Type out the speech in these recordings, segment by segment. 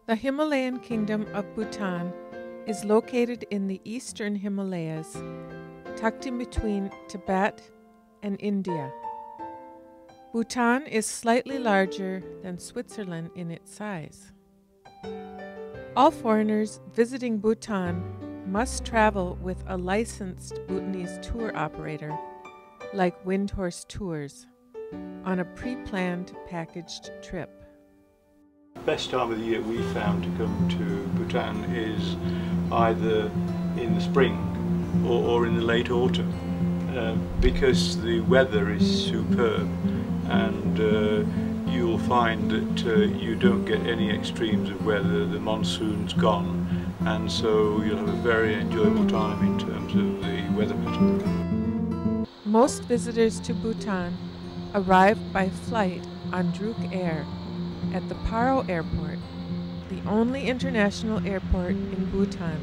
The Himalayan kingdom of Bhutan is located in the eastern Himalayas, tucked in between Tibet and India. Bhutan is slightly larger than Switzerland in its size. All foreigners visiting Bhutan must travel with a licensed Bhutanese tour operator, like Windhorse Tours, on a pre-planned packaged trip. Best time of the year we found to come to Bhutan is either in the spring or in the late autumn, because the weather is superb, and you'll find that you don't get any extremes of weather. The monsoon's gone, and so you'll have a very enjoyable time in terms of the weather pattern. Most visitors to Bhutan arrive by flight on Druk Air at the Paro Airport, the only international airport in Bhutan.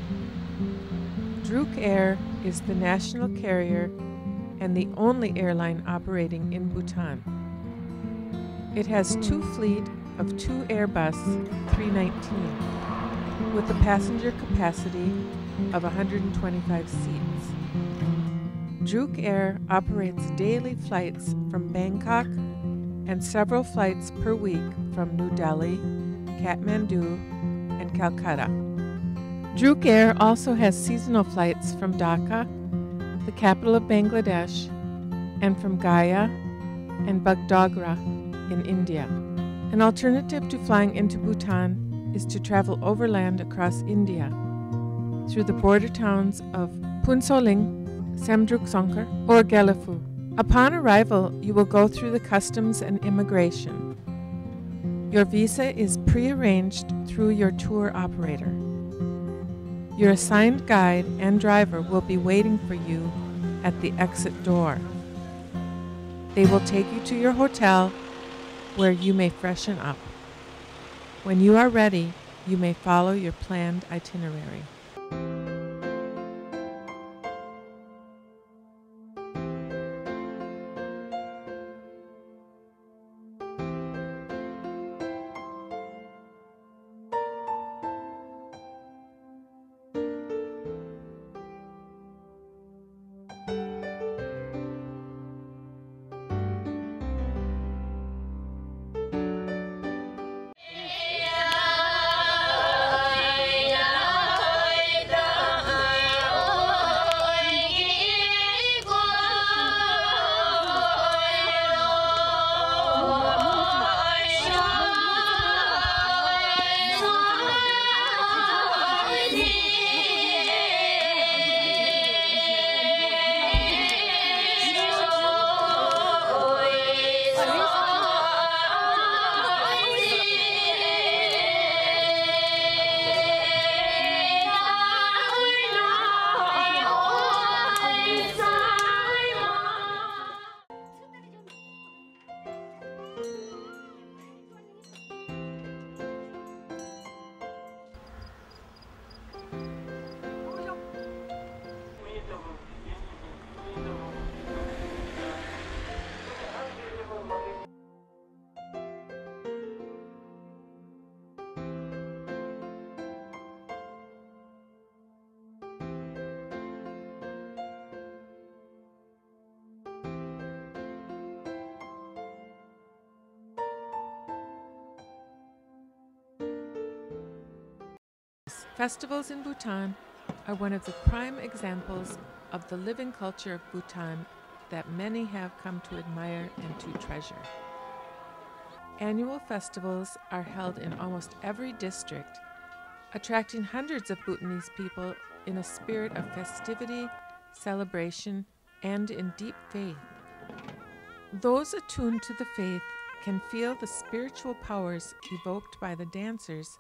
Druk Air is the national carrier and the only airline operating in Bhutan. It has two fleet of two Airbus 319 with a passenger capacity of 125 seats. Druk Air operates daily flights from Bangkok and several flights per week from New Delhi, Kathmandu, and Calcutta. Druk Air also has seasonal flights from Dhaka, the capital of Bangladesh, and from Gaya and Bagdogra in India. An alternative to flying into Bhutan is to travel overland across India through the border towns of Phuntsholing, Samdruksongkhar, or Gelifu. Upon arrival, you will go through the customs and immigration. Your visa is pre-arranged through your tour operator. Your assigned guide and driver will be waiting for you at the exit door. They will take you to your hotel where you may freshen up. When you are ready, you may follow your planned itinerary. Festivals in Bhutan are one of the prime examples of the living culture of Bhutan that many have come to admire and to treasure. Annual festivals are held in almost every district, attracting hundreds of Bhutanese people in a spirit of festivity, celebration, and in deep faith. Those attuned to the faith can feel the spiritual powers evoked by the dancers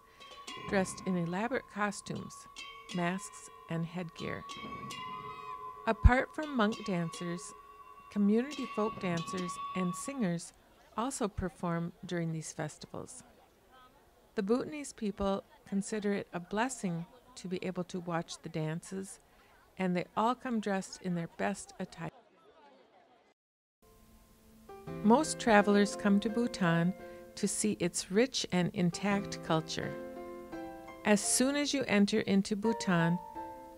dressed in elaborate costumes, masks, and headgear. Apart from monk dancers, community folk dancers and singers also perform during these festivals. The Bhutanese people consider it a blessing to be able to watch the dances, and they all come dressed in their best attire. Most travelers come to Bhutan to see its rich and intact culture. As soon as you enter into Bhutan,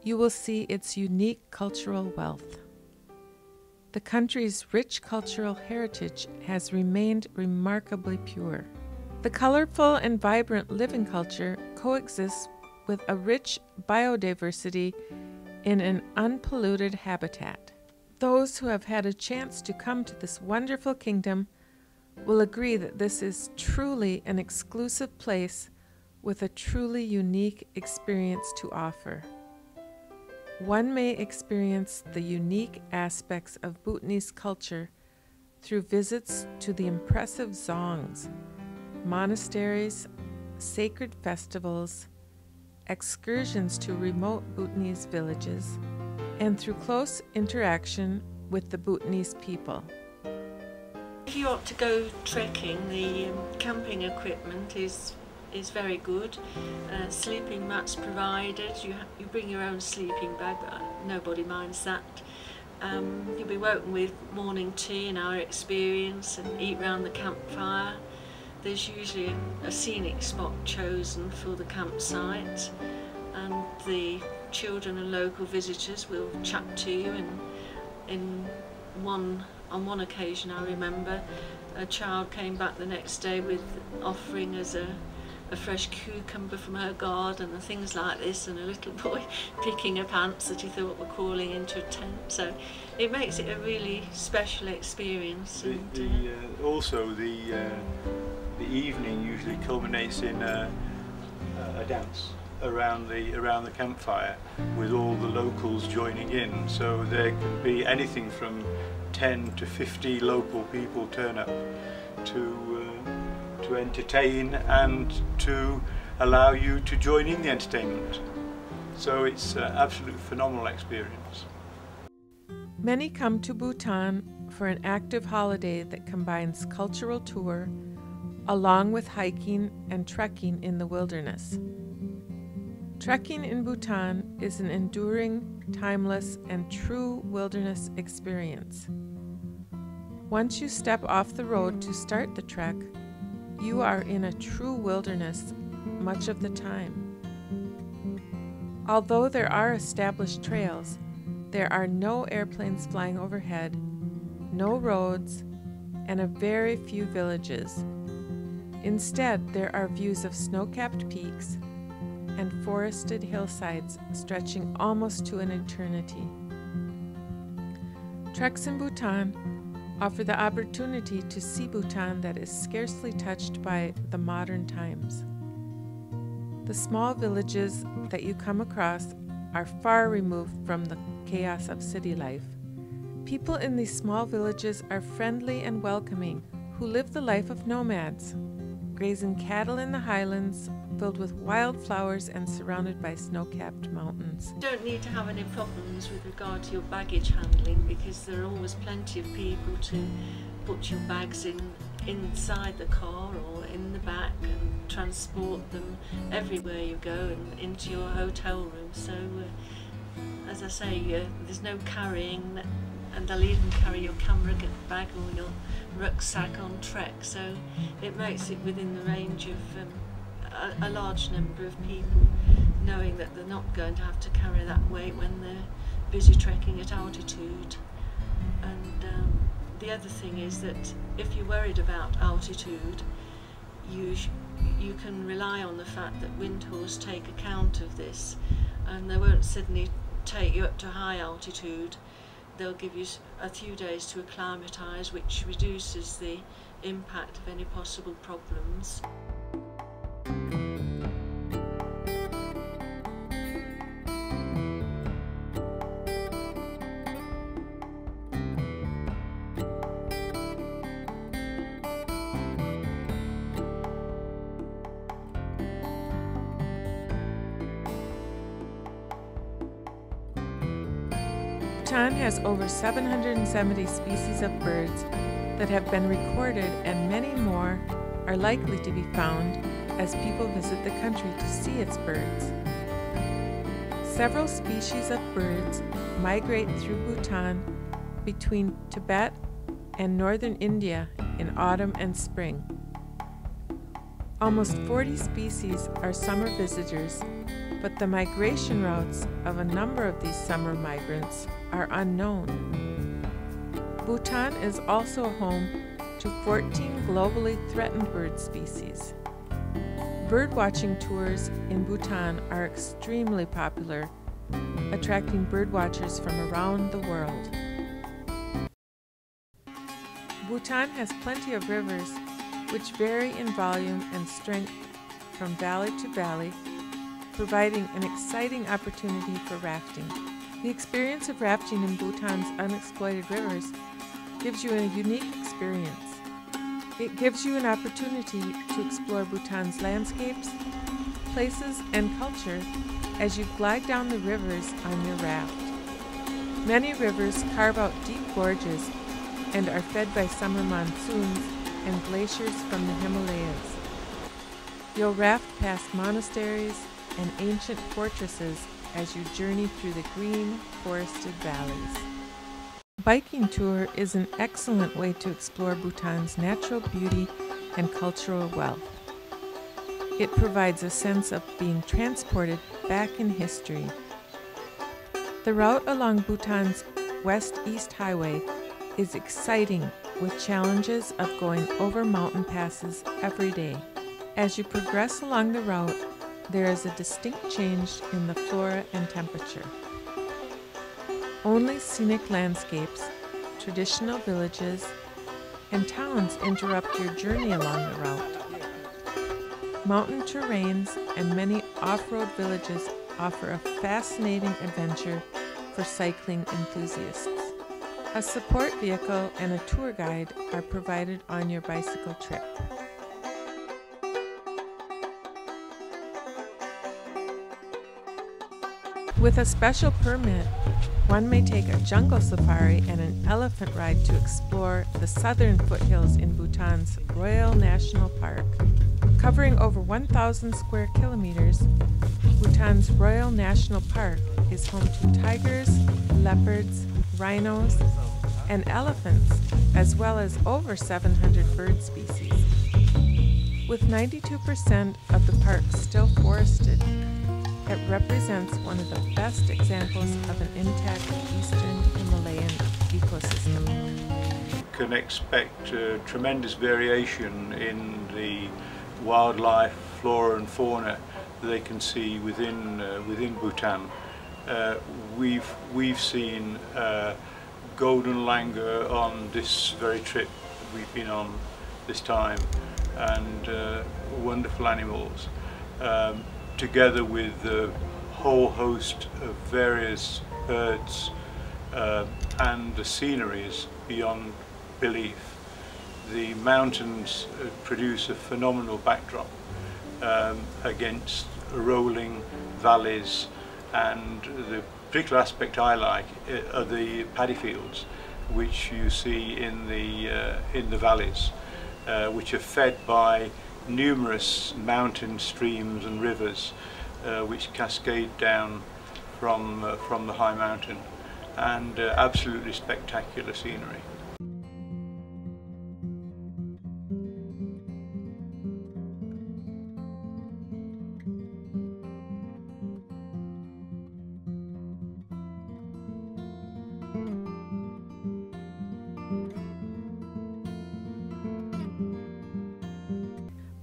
you will see its unique cultural wealth. The country's rich cultural heritage has remained remarkably pure. The colorful and vibrant living culture coexists with a rich biodiversity in an unpolluted habitat. Those who have had a chance to come to this wonderful kingdom will agree that this is truly an exclusive place with a truly unique experience to offer. One may experience the unique aspects of Bhutanese culture through visits to the impressive dzongs, monasteries, sacred festivals, excursions to remote Bhutanese villages, and through close interaction with the Bhutanese people. If you opt to go trekking, the camping equipment is very good. Sleeping mats provided. You bring your own sleeping bag, but nobody minds that. You'll be woken with morning tea in our experience and eat round the campfire. There's usually a scenic spot chosen for the campsite, and the children and local visitors will chat to you. On one occasion, I remember a child came back the next day with offering us a fresh cucumber from her garden and things like this, and a little boy picking up ants that he thought were crawling into a tent. So it makes it a really special experience. Also, the evening usually culminates in a dance around the campfire, with all the locals joining in. So there can be anything from 10 to 50 local people turn up to entertain and to allow you to join in the entertainment. So it's an absolutely phenomenal experience. Many come to Bhutan for an active holiday that combines cultural tour along with hiking and trekking in the wilderness. Trekking in Bhutan is an enduring, timeless, and true wilderness experience. Once you step off the road to start the trek, you are in a true wilderness much of the time. Although there are established trails, there are no airplanes flying overhead, no roads, and a very few villages. Instead, there are views of snow-capped peaks and forested hillsides stretching almost to an eternity. Treks in Bhutan offer the opportunity to see Bhutan that is scarcely touched by the modern times. The small villages that you come across are far removed from the chaos of city life. People in these small villages are friendly and welcoming, who live the life of nomads, grazing cattle in the highlands filled with wildflowers and surrounded by snow-capped mountains. You don't need to have any problems with regard to your baggage handling, because there are always plenty of people to put your bags inside the car or in the back and transport them everywhere you go and into your hotel room. So as I say, there's no carrying, and they'll even carry your camera bag or your rucksack on trek, so it makes it within the range of a large number of people, knowing that they're not going to have to carry that weight when they're busy trekking at altitude. And the other thing is that if you're worried about altitude, you can rely on the fact that Windhorse take account of this, and they won't suddenly take you up to high altitude. They'll give you a few days to acclimatise, which reduces the impact of any possible problems. Bhutan has over 770 species of birds that have been recorded, and many more are likely to be found as people visit the country to see its birds. Several species of birds migrate through Bhutan between Tibet and northern India in autumn and spring. Almost 40 species are summer visitors, but the migration routes of a number of these summer migrants are unknown. Bhutan is also home to 14 globally threatened bird species. Birdwatching tours in Bhutan are extremely popular, attracting birdwatchers from around the world. Bhutan has plenty of rivers which vary in volume and strength from valley to valley, providing an exciting opportunity for rafting. The experience of rafting in Bhutan's unexploited rivers gives you a unique experience. It gives you an opportunity to explore Bhutan's landscapes, places, and culture as you glide down the rivers on your raft. Many rivers carve out deep gorges and are fed by summer monsoons and glaciers from the Himalayas. You'll raft past monasteries and ancient fortresses as you journey through the green, forested valleys. Biking tour is an excellent way to explore Bhutan's natural beauty and cultural wealth. It provides a sense of being transported back in history. The route along Bhutan's West-East Highway is exciting, with challenges of going over mountain passes every day. As you progress along the route, there is a distinct change in the flora and temperature. Only scenic landscapes, traditional villages, and towns interrupt your journey along the route. Mountain terrains and many off-road villages offer a fascinating adventure for cycling enthusiasts. A support vehicle and a tour guide are provided on your bicycle trip. With a special permit, one may take a jungle safari and an elephant ride to explore the southern foothills in Bhutan's Royal National Park. Covering over 1,000 square kilometers, Bhutan's Royal National Park is home to tigers, leopards, rhinos, and elephants, as well as over 700 bird species. With 92% of the park still forested, it represents one of the best examples of an intact eastern Himalayan ecosystem. You can expect tremendous variation in the wildlife, flora and fauna that they can see within Bhutan. We've seen golden langur on this very trip we've been on this time, and wonderful animals, together with a whole host of various birds, and the scenery is beyond belief. The mountains produce a phenomenal backdrop against rolling valleys, and the particular aspect I like are the paddy fields, which you see in the valleys, which are fed by numerous mountain streams and rivers, which cascade down from the high mountain, and absolutely spectacular scenery.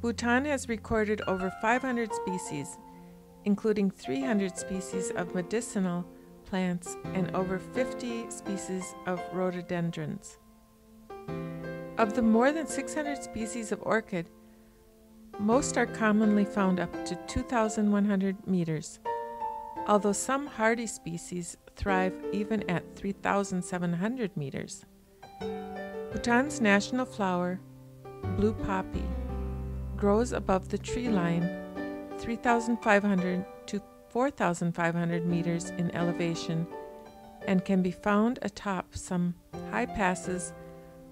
Bhutan has recorded over 500 species, including 300 species of medicinal plants and over 50 species of rhododendrons. Of the more than 600 species of orchid, most are commonly found up to 2,100 meters, although some hardy species thrive even at 3,700 meters. Bhutan's national flower, blue poppy, grows above the tree line 3,500 to 4,500 meters in elevation and can be found atop some high passes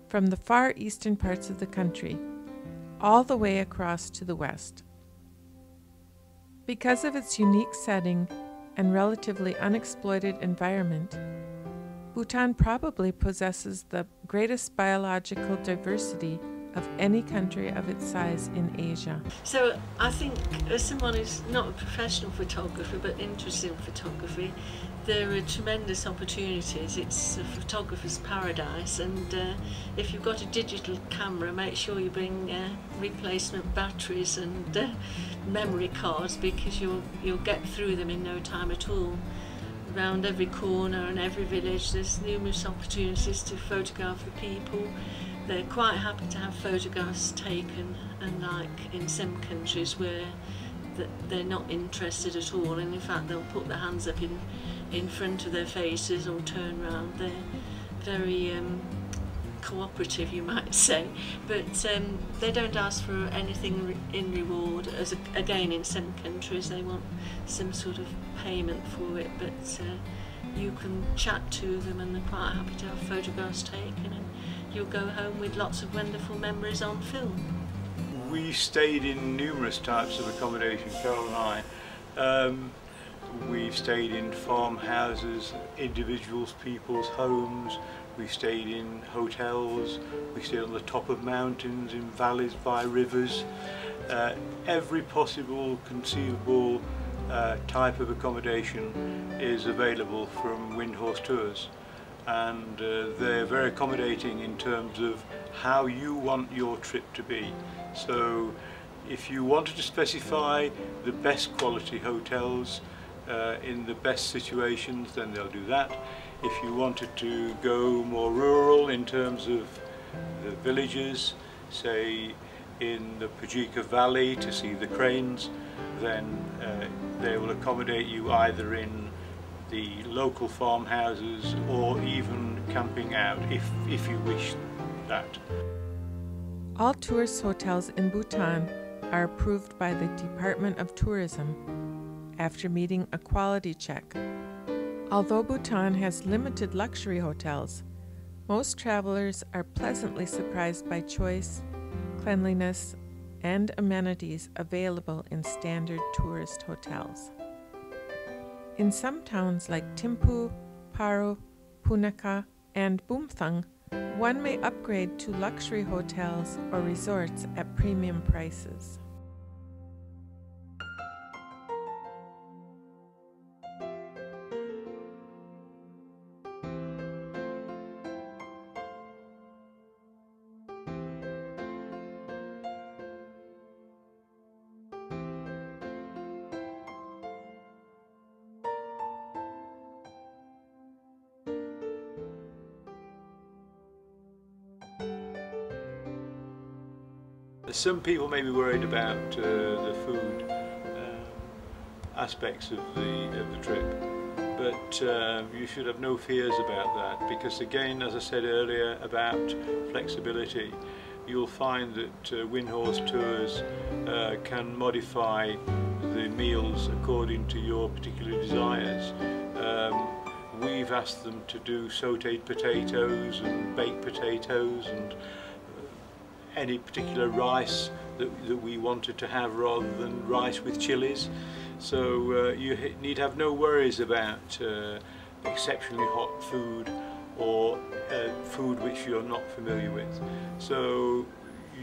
from the far eastern parts of the country, all the way across to the west. Because of its unique setting and relatively unexploited environment, Bhutan probably possesses the greatest biological diversity of any country of its size in Asia. So I think as someone who's not a professional photographer but interested in photography, there are tremendous opportunities. It's a photographer's paradise, and if you've got a digital camera, make sure you bring replacement batteries and memory cards, because you'll get through them in no time at all. Around every corner and every village there's numerous opportunities to photograph the people. They're quite happy to have photographs taken, unlike in some countries where they're not interested at all, and in fact they'll put their hands up in front of their faces or turn around. They're very cooperative, you might say, but they don't ask for anything in reward. As again, in some countries they want some sort of payment for it, but you can chat to them and they're quite happy to have photographs taken, and you'll go home with lots of wonderful memories on film. We stayed in numerous types of accommodation, Carol and I. We've stayed in farmhouses, individuals, people's homes. We stayed in hotels. We stayed on the top of mountains, in valleys, by rivers. Every possible conceivable type of accommodation is available from Windhorse Tours, and they're very accommodating in terms of how you want your trip to be. So if you wanted to specify the best quality hotels in the best situations, then they'll do that. If you wanted to go more rural in terms of the villages, say in the Pajika Valley to see the cranes, then they will accommodate you either in the local farmhouses or even camping out if you wish that. All tourist hotels in Bhutan are approved by the Department of Tourism after meeting a quality check. Although Bhutan has limited luxury hotels, most travelers are pleasantly surprised by choice, cleanliness, and amenities available in standard tourist hotels. In some towns like Thimphu, Paro, Punakha, and Bumthang, one may upgrade to luxury hotels or resorts at premium prices. Some people may be worried about the food aspects of the trip, but you should have no fears about that, because again, as I said earlier about flexibility, you'll find that Windhorse Tours can modify the meals according to your particular desires. We've asked them to do sautéed potatoes and baked potatoes and any particular rice that we wanted to have, rather than rice with chilies. So you need have no worries about exceptionally hot food or food which you're not familiar with. So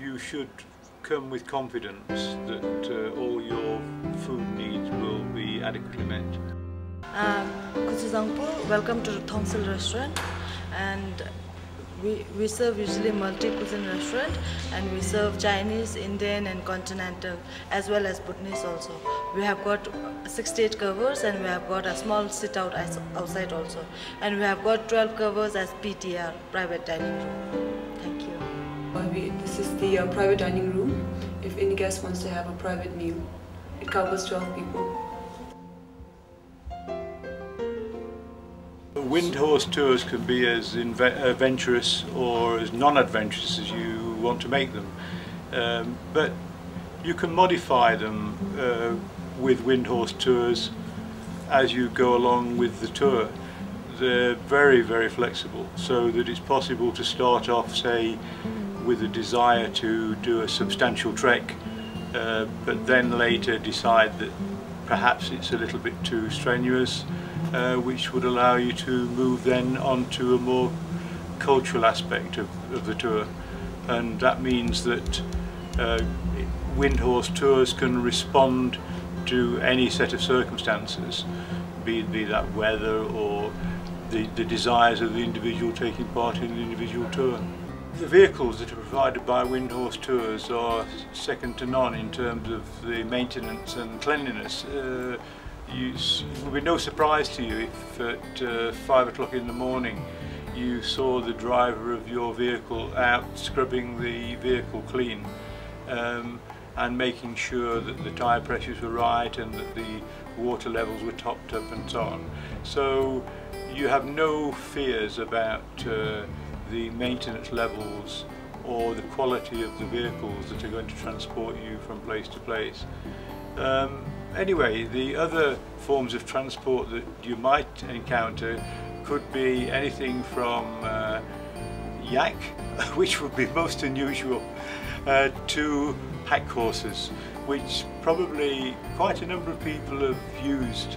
you should come with confidence that all your food needs will be adequately met. Welcome to the Thongsil restaurant, and we serve usually multi-cuisine restaurant, and we serve Chinese, Indian and continental, as well as Bhutanese also. We have got 68 covers, and we have got a small sit-out outside also, and we have got 12 covers as PTR, private dining room. Thank you. This is the private dining room. If any guest wants to have a private meal, it covers 12 people. Windhorse Tours can be as adventurous or as non-adventurous as you want to make them, but you can modify them with Windhorse Tours as you go along with the tour. They're very, very flexible, so that it's possible to start off, say, with a desire to do a substantial trek, but then later decide that perhaps it's a little bit too strenuous, which would allow you to move then onto a more cultural aspect of the tour. and that means that Windhorse Tours can respond to any set of circumstances, be that weather or the desires of the individual taking part in the individual tour. The vehicles that are provided by Windhorse Tours are second to none in terms of the maintenance and cleanliness. It will be no surprise to you if at 5 o'clock in the morning you saw the driver of your vehicle out scrubbing the vehicle clean and making sure that the tyre pressures were right and that the water levels were topped up and so on. So you have no fears about the maintenance levels or the quality of the vehicles that are going to transport you from place to place. Anyway, the other forms of transport that you might encounter could be anything from yak, which would be most unusual, to pack horses, which probably quite a number of people have used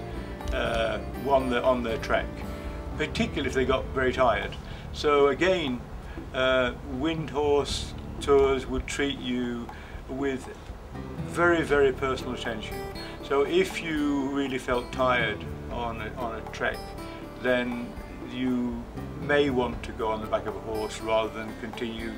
on their trek, particularly if they got very tired. So again, Windhorse Tours would treat you with very, very personal attention. So if you really felt tired on a trek, then you may want to go on the back of a horse rather than continue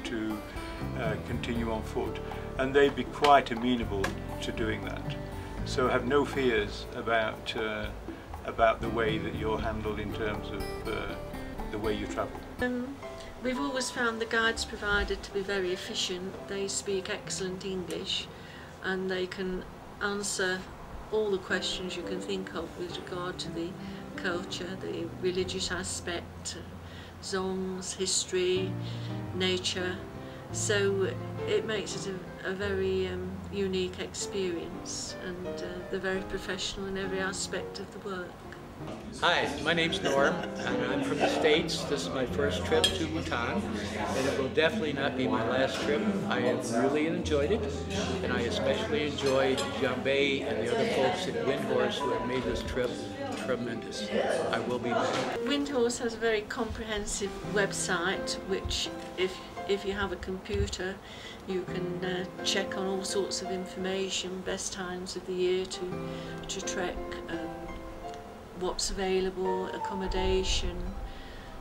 on foot, and they'd be quite amenable to doing that. So have no fears about the way that you're handled in terms of the way you travel. We've always found the guides provided to be very efficient. They speak excellent English and they can answer all the questions you can think of with regard to the culture, the religious aspect, songs, history, nature. So it makes it a very unique experience, and they're very professional in every aspect of the work. Hi, my name's Norm, and I'm from the States. This is my first trip to Bhutan, and it will definitely not be my last trip. I have really enjoyed it, and I especially enjoyed Jambay and the other folks at Windhorse who have made this trip tremendous. I will be back. Windhorse has a very comprehensive website, which if you have a computer, you can check on all sorts of information, best times of the year to trek, what's available, accommodation,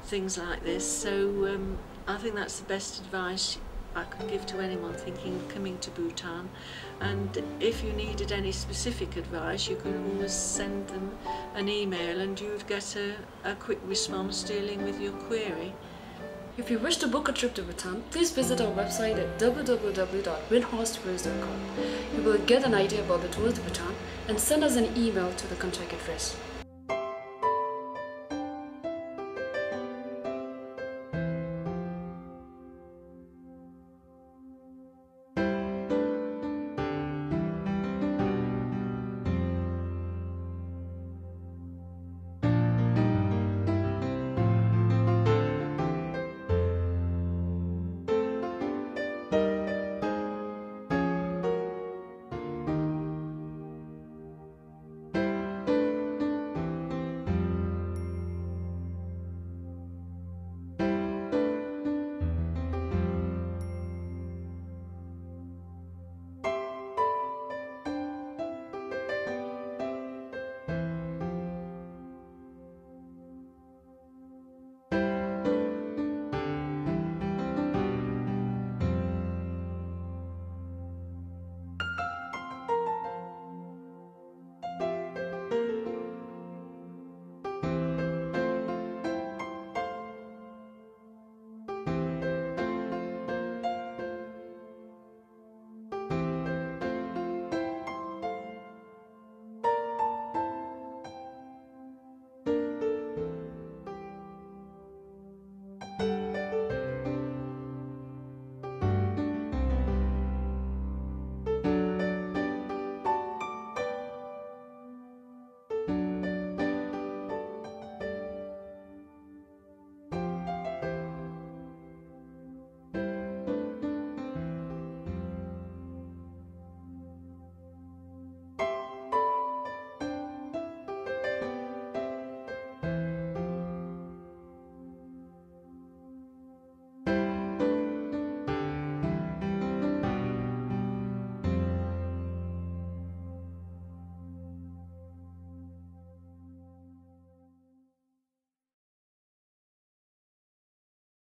things like this. So I think that's the best advice I could give to anyone thinking of coming to Bhutan. And if you needed any specific advice, you could always send them an email and you'd get a quick response dealing with your query. If you wish to book a trip to Bhutan, please visit our website at www.windhorsetours.com. You will get an idea about the tours to Bhutan and send us an email to the contact address.